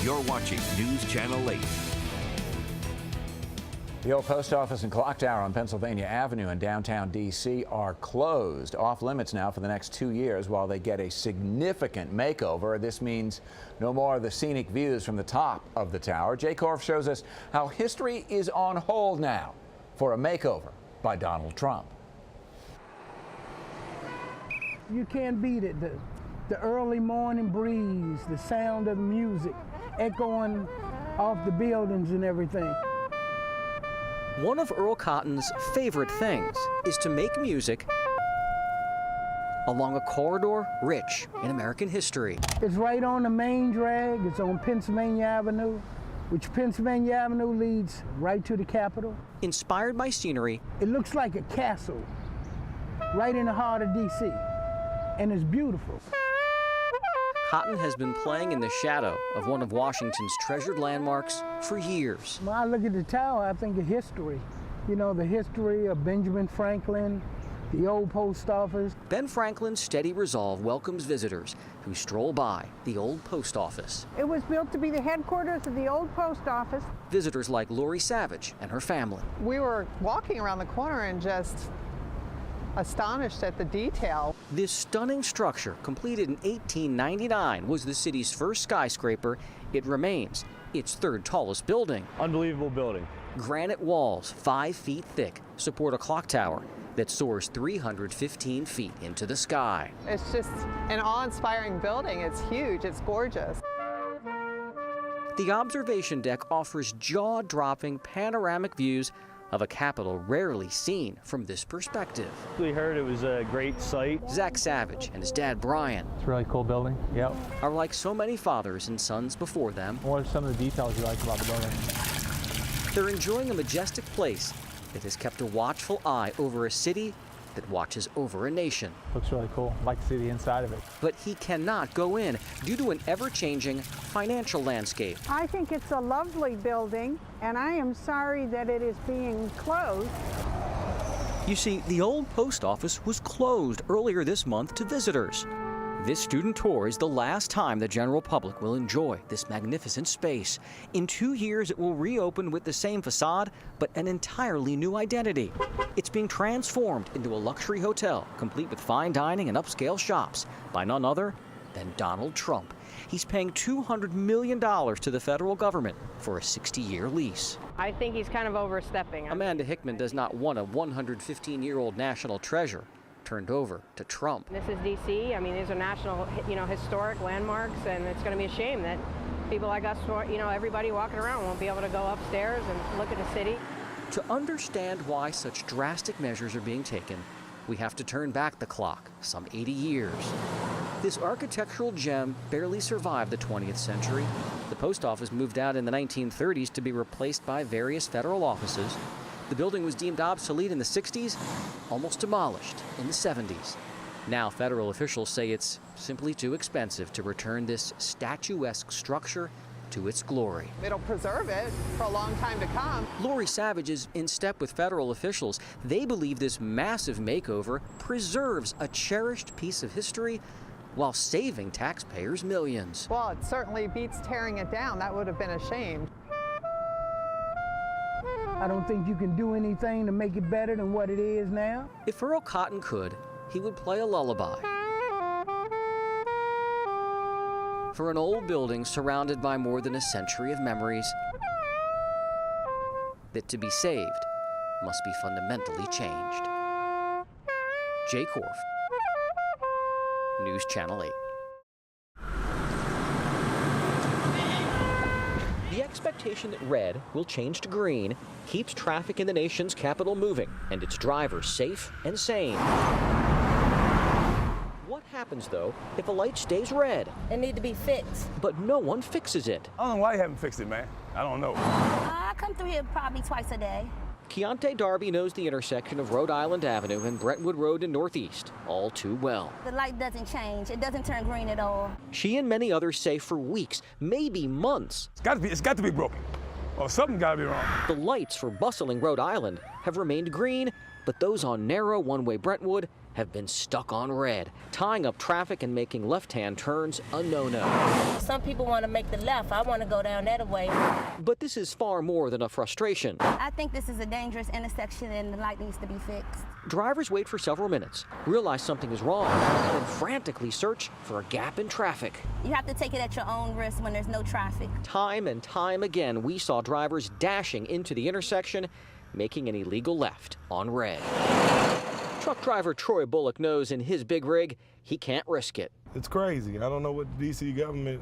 You're watching News Channel 8. The old post office and clock tower on Pennsylvania Avenue in downtown D.C. are closed, off limits now for the next 2 years while they get a significant makeover. This means no more of the scenic views from the top of the tower. Korff shows us how history is on hold now for a makeover by Donald Trump. You can't beat it. The early morning breeze, the sound of the music echoing off the buildings and everything. One of Earl Cotton's favorite things is to make music along a corridor rich in American history. It's right on the main drag. It's on Pennsylvania Avenue, which Pennsylvania Avenue leads right to the Capitol. Inspired by scenery, it looks like a castle right in the heart of D.C., and it's beautiful. Cotton has been playing in the shadow of one of Washington's treasured landmarks for years. When I look at the tower, I think of history. You know, the history of Benjamin Franklin, the old post office. Ben Franklin's steady resolve welcomes visitors who stroll by the old post office. It was built to be the headquarters of the old post office. Visitors like Lori Savage and her family. We were walking around the corner and just astonished at the detail. This stunning structure, completed in 1899, was the city's first skyscraper. It remains its third tallest building. Unbelievable building. Granite walls 5 feet thick support a clock tower that soars 315 feet into the sky. It's just an awe-inspiring building. It's huge. It's gorgeous. The observation deck offers jaw-dropping panoramic views of a Capitol rarely seen from this perspective. We heard it was a great site. Zach Savage and his dad Brian. It's a really cool building, yep. Are like so many fathers and sons before them. What are some of the details you like about the building? They're enjoying a majestic place that has kept a watchful eye over a city that watches over a nation. Looks really cool. I'd like to see the inside of it. But he cannot go in due to an ever-changing financial landscape. I think it's a lovely building, and I am sorry that it is being closed. You see, the old post office was closed earlier this month to visitors. This student tour is the last time the general public will enjoy this magnificent space. In 2 years, it will reopen with the same facade, but an entirely new identity. It's being transformed into a luxury hotel, complete with fine dining and upscale shops, by none other than Donald Trump. He's paying $200 million to the federal government for a 60-year lease. I think he's kind of overstepping. Amanda Hickman does not want a 115-year-old national treasure turned over to Trump. This is D.C. I mean, these are national, historic landmarks, and it's going to be a shame that people like us, everybody walking around won't be able to go upstairs and look at the city. To understand why such drastic measures are being taken, we have to turn back the clock some 80 years. This architectural gem barely survived the 20th century. The post office moved out in the 1930s to be replaced by various federal offices. The building was deemed obsolete in the 60s, almost demolished in the 70s. Now federal officials say it's simply too expensive to return this statuesque structure to its glory. It'll preserve it for a long time to come. Lori Savage is in step with federal officials. They believe this massive makeover preserves a cherished piece of history while saving taxpayers millions. Well, it certainly beats tearing it down. That would have been a shame. I don't think you can do anything to make it better than what it is now. If Earl Cotton could, he would play a lullaby for an old building surrounded by more than a century of memories that to be saved must be fundamentally changed. Korff, News Channel 8. The expectation that red will change to green keeps traffic in the nation's capital moving and its drivers safe and sane. What happens, though, if a light stays red? It needs to be fixed. But no one fixes it. I don't know why you haven't fixed it, man. I don't know. I come through here probably twice a day. Keontae Darby knows the intersection of Rhode Island Avenue and Brentwood Road in Northeast all too well. The light doesn't change. It doesn't turn green at all. She and many others say for weeks, maybe months. It's got to be broken. Or something got to be wrong. The lights for bustling Rhode Island have remained green, but those on narrow one-way Brentwood have been stuck on red, tying up traffic and making left-hand turns a no-no. Some people want to make the left. I want to go down that way. But this is far more than a frustration. I think this is a dangerous intersection and the light needs to be fixed. Drivers wait for several minutes, realize something is wrong, and then frantically search for a gap in traffic. You have to take it at your own risk when there's no traffic. Time and time again, we saw drivers dashing into the intersection, making an illegal left on red. Truck driver Troy Bullock knows in his big rig, he can't risk it. It's crazy. I don't know what the D.C. government,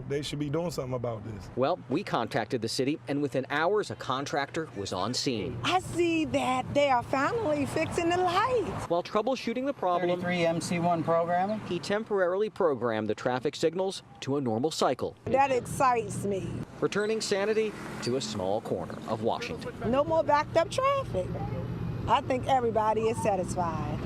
they should be doing something about this. Well, we contacted the city, and within hours, a contractor was on scene. I see that they are finally fixing the lights. While troubleshooting the problem, 33 MC1 programming, he temporarily programmed the traffic signals to a normal cycle. That excites me. Returning sanity to a small corner of Washington. No more backed up traffic. I think everybody is satisfied.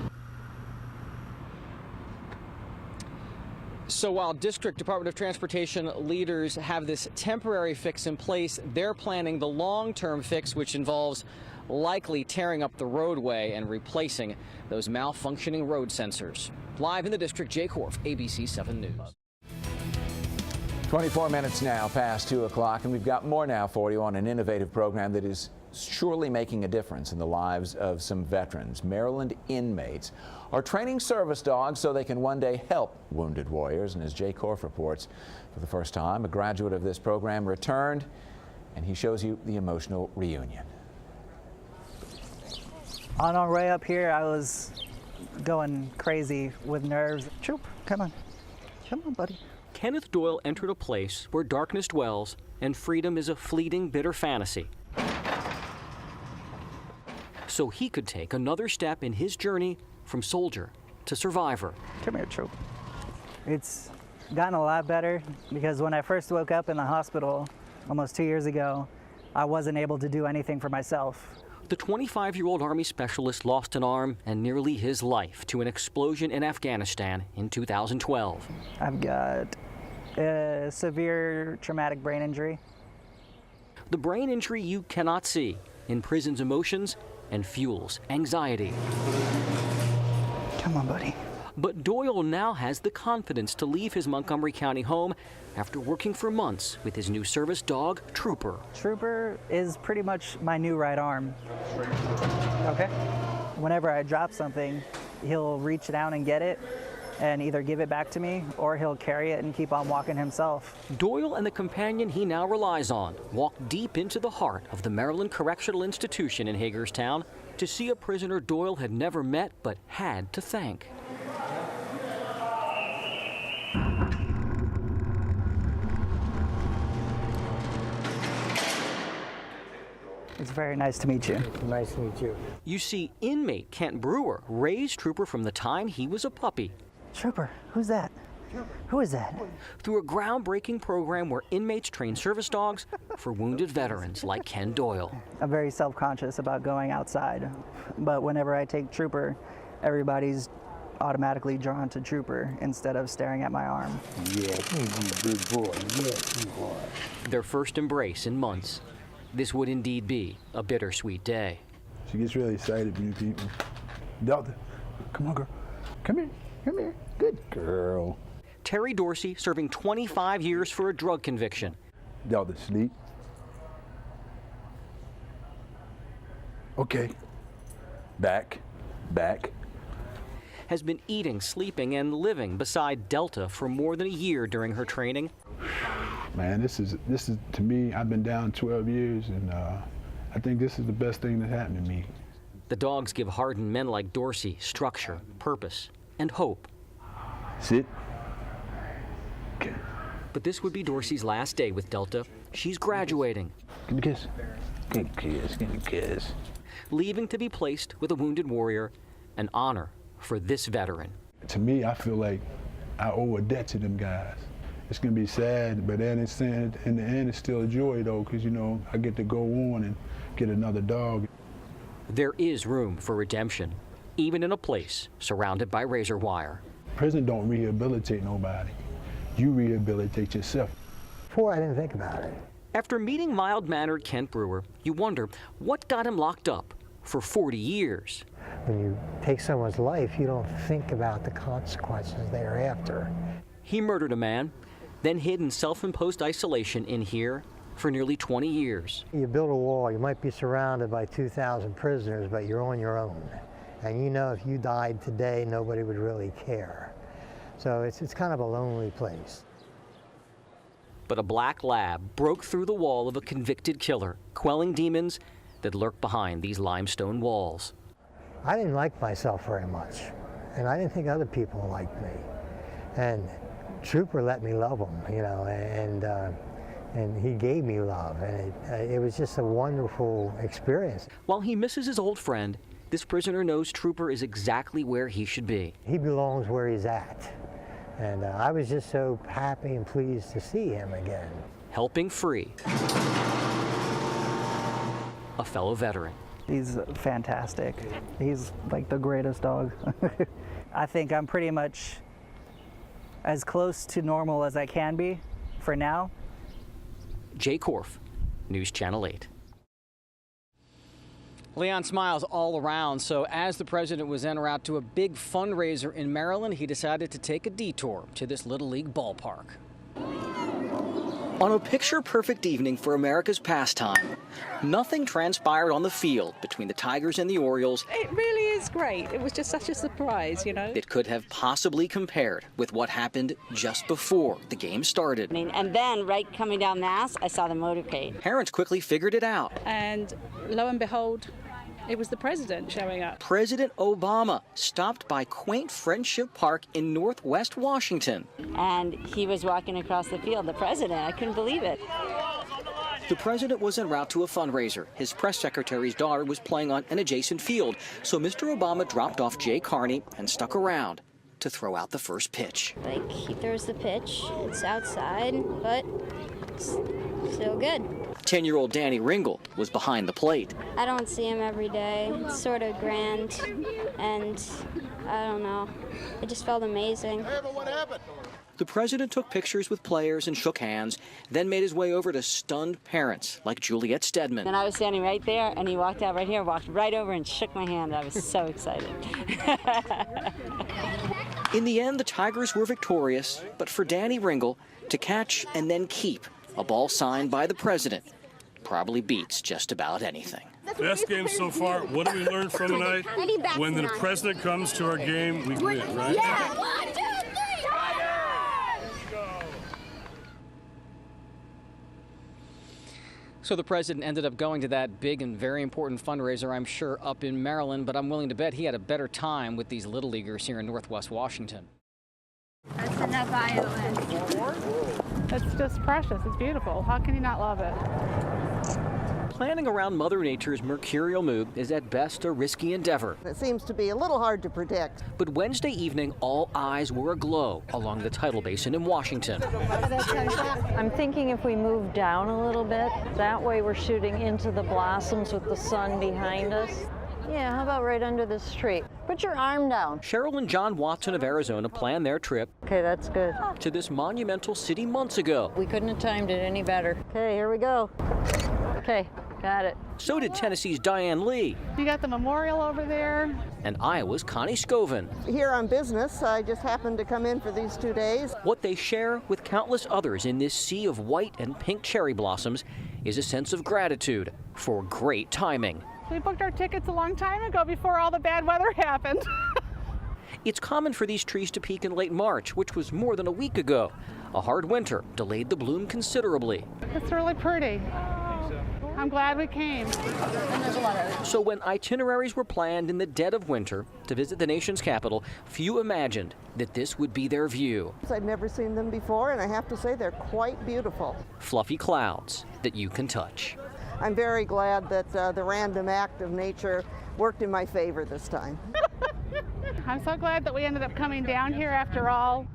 So while District Department of Transportation leaders have this temporary fix in place, they're planning the long-term fix, which involves likely tearing up the roadway and replacing those malfunctioning road sensors. Live in the district, Jay Korff, ABC 7 News. 24 minutes now past 2 o'clock, and we've got more now for you on an innovative program that is surely making a difference in the lives of some veterans. Maryland inmates are training service dogs so they can one day help wounded warriors. And as Jay Korff reports, for the first time, a graduate of this program returned, and he shows you the emotional reunion. On our way up here, I was going crazy with nerves. Troop, come on. Come on, buddy. Kenneth Doyle entered a place where darkness dwells and freedom is a fleeting, bitter fantasy. So he could take another step in his journey from soldier to survivor. Come here, Troop. It's gotten a lot better because when I first woke up in the hospital almost 2 years ago, I wasn't able to do anything for myself. The 25-year-old Army specialist lost an arm and nearly his life to an explosion in Afghanistan in 2012. I've got a severe traumatic brain injury. The brain injury you cannot see imprisons emotions and fuels anxiety. Come on, buddy. But Doyle now has the confidence to leave his Montgomery County home after working for months with his new service dog, Trooper. Trooper is pretty much my new right arm. Okay. Whenever I drop something, he'll reach down and get it and either give it back to me or he'll carry it and keep on walking himself. Doyle and the companion he now relies on walk deep into the heart of the Maryland Correctional Institution in Hagerstown to see a prisoner Doyle had never met but had to thank. It's very nice to meet you. Nice to meet you. You see, inmate Kent Brewer raised Trooper from the time he was a puppy. Trooper, who's that? Who is that? Through a groundbreaking program where inmates train service dogs for wounded veterans like Ken Doyle. I'm very self-conscious about going outside, but whenever I take Trooper, everybody's automatically drawn to Trooper instead of staring at my arm. Yeah, good boy. Yeah, good boy. Their first embrace in months. This would indeed be a bittersweet day. She gets really excited when you people. Delta, come on, girl. Come here. Come here. Good girl. Terry Dorsey serving 25 years for a drug conviction. Delta, sleep. Okay. Back. Back. Has been eating, sleeping, and living beside Delta for more than a year during her training. Man, this is to me, I've been down 12 years, and I think this is the best thing that happened to me. The dogs give hardened men like Dorsey structure, purpose, and hope. Sit. Okay. But this would be Dorsey's last day with Delta. She's graduating. Give me a kiss. Give me a kiss. Give me a kiss. Leaving to be placed with a wounded warrior, an honor for this veteran. To me, I feel like I owe a debt to them guys. It's gonna be sad, but then it's in the end, it's still a joy though, because I get to go on and get another dog. There is room for redemption, even in a place surrounded by razor wire. Prison don't rehabilitate nobody. You rehabilitate yourself. Before, I didn't think about it. After meeting mild-mannered Kent Brewer, you wonder what got him locked up for 40 years. When you take someone's life, you don't think about the consequences thereafter. He murdered a man, then hid in self-imposed isolation in here for nearly 20 years. You build a wall, you might be surrounded by 2,000 prisoners, but you're on your own. And you know if you died today, nobody would really care. So it's kind of a lonely place. But a black lab broke through the wall of a convicted killer, quelling demons that lurk behind these limestone walls. I didn't like myself very much, and I didn't think other people liked me. And Trooper let me love him, you know, and he gave me love, and it was just a wonderful experience. While he misses his old friend, this prisoner knows Trooper is exactly where he should be. He belongs where he's at, and I was just so happy and pleased to see him again. Helping free a fellow veteran. He's fantastic. He's like the greatest dog. I think I'm pretty much as close to normal as I can be for now. Jay Korff, News Channel 8. Leon smiles all around. So as the president was en route to a big fundraiser in Maryland, he decided to take a detour to this Little League ballpark. On a picture-perfect evening for America's pastime, nothing transpired on the field between the Tigers and the Orioles. It really is great. It was just such a surprise, you know. It could have possibly compared with what happened just before the game started. And then, right coming down Mass, I saw the motorcade. Parents quickly figured it out. And lo and behold, it was the president showing up. President Obama stopped by quaint Friendship Park in Northwest Washington. And he was walking across the field, the president. I couldn't believe it. The president was en route to a fundraiser. His press secretary's daughter was playing on an adjacent field, so Mr. Obama dropped off Jay Carney and stuck around to throw out the first pitch. Like, he throws the pitch. It's outside, but it's still good. 10-year-old Danny Ringle was behind the plate. I don't see him every day. It's sort of grand, and I don't know. It just felt amazing. Hey, but what happened? The president took pictures with players and shook hands, then made his way over to stunned parents like Juliet Stedman. And I was standing right there, and he walked out right here, walked right over and shook my hand. I was so excited. In the end, the Tigers were victorious, but for Danny Ringle to catch and then keep a ball signed by the president probably beats just about anything. Best game so far. What did we learn from tonight? When the president comes to our game, we win, right? Yeah. 1, 2, 3. So the president ended up going to that big and very important fundraiser, I'm sure, up in Maryland, but I'm willing to bet he had a better time with these Little Leaguers here in Northwest Washington. That's enough island. It's just precious. It's beautiful. How can you not love it? Planning around Mother Nature's mercurial mood is at best a risky endeavor. It seems to be a little hard to predict. But Wednesday evening, all eyes were aglow along the tidal basin in Washington. I'm thinking if we move down a little bit, that way we're shooting into the blossoms with the sun behind us. Yeah, how about right under this tree? Put your arm down. Cheryl and John Watson of Arizona planned their trip. Okay, that's good. To this monumental city months ago. We couldn't have timed it any better. Okay, here we go. Okay, got it. So did Tennessee's Diane Lee. You got the memorial over there. And Iowa's Connie Scoven. Here on business, I just happened to come in for these 2 days. What they share with countless others in this sea of white and pink cherry blossoms is a sense of gratitude for great timing. We booked our tickets a long time ago before all the bad weather happened. It's common for these trees to peak in late March, which was more than a week ago. A hard winter delayed the bloom considerably. It's really pretty. I'm glad we came. So when itineraries were planned in the dead of winter to visit the nation's capital, few imagined that this would be their view. I've never seen them before, and I have to say they're quite beautiful. Fluffy clouds that you can touch. I'm very glad that the random act of nature worked in my favor this time. I'm so glad that we ended up coming down here after all.